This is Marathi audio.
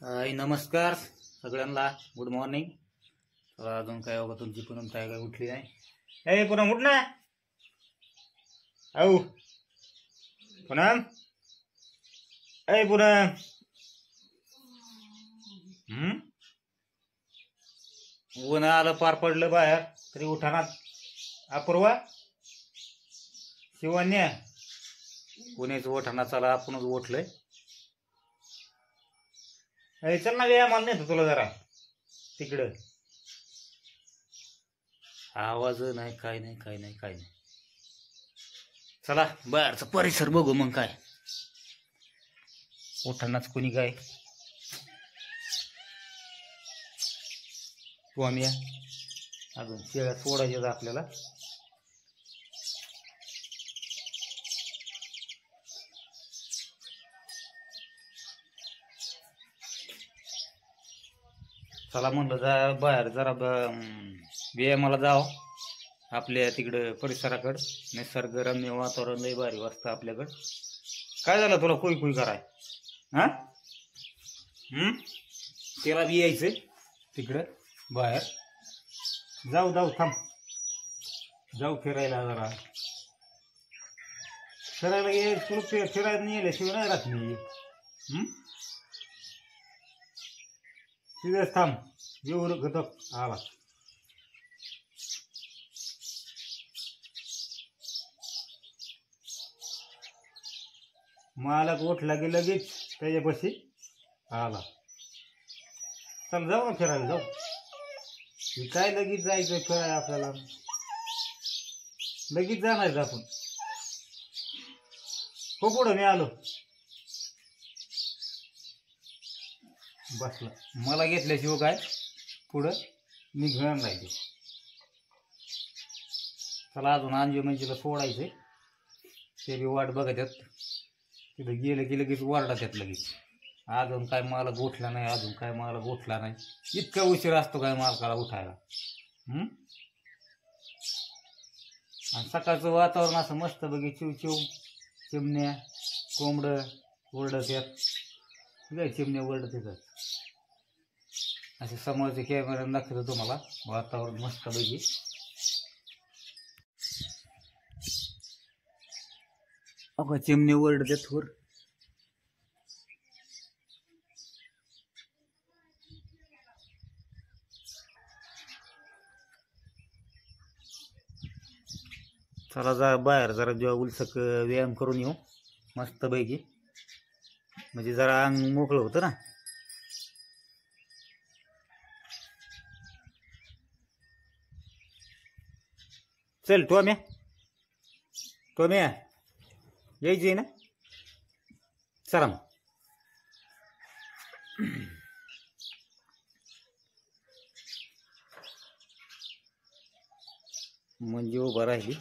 नमस्कार सगळ्यांना. Good morning. अजून काय बघा तुमची पूनम काय काय उठली नाही. ए पूनम उठ ना. औ पूनम. ए पूनम. ऊन आलं पार पडलं बाहेर तरी उठाना. अपूर्वा शिवन्या कोणीच उठाना. चला आपणच उठलंय. चल ना व्यायामाला नेतो तुला जरा तिकडं. आवाज नाही काय नाही काय नाही काय नाही. चला बाहेरचा परिसर बघू मग. काय उठानाच कोणी काय. तू आम्ही अजून शेळ्या सोडायच्या आपल्याला. चला म्हणलं जा बाहेर जरा व्यायामाला जाव. आपल्या तिकडं परिसराकडं निसर्गरम्य वातावरण लय भारी वाटतं आपल्याकडं. काय झालं तुला कुई कुई कराय? हा त्याला बी यायचंय तिकडं बाहेर. जाऊ जाऊ थांब. जाऊ फिरायला जरा. फिरायला ये तुला फिरायला नाही गेल्याशिवाय नाही राहत मी. तिथेच थांब. येऊ घटक आला. मालक उठला की लगेच त्याच्यापाशी आला. चल जाऊ ना फिरायला जाऊ. काय लगेच जायचं फिरायला आपल्याला. लगेच जाणार आपण. हो पुढं मी आलो. बसला. मला घेतल्याशिवाय काय पुढं निघणार नाही. चला अजून अंजू म्हणजे सोडायचंय. ते बी वाट बघत आहेत. तिथं गेलं की लगेच वारडा त्यात लगेच. अजून काय मला गोठला नाही. अजून काय मला गोठला नाही. इतका उशीर असतो काय मालकाला उठायला. आणि सकाळचं वातावरण असं मस्त बघी. चिवचिव चिमण्या कोंबडं ओरडत येत. काय चिमण्या ओरडत येतात. असे समोरचे कॅमेरा दाखवतो तुम्हाला. वातावरण मस्त पैकी. अगं चिमणी ओरडते थोर. चला जा बाहेर जरा जेव्हा उलसक व्यायाम करून येऊ मस्त पैकी. म्हणजे जरा अंग मोकळं होतं ना. चल टोम्या. टोम्या यायची ना. चला मग. म्हणजे उभं राहिली.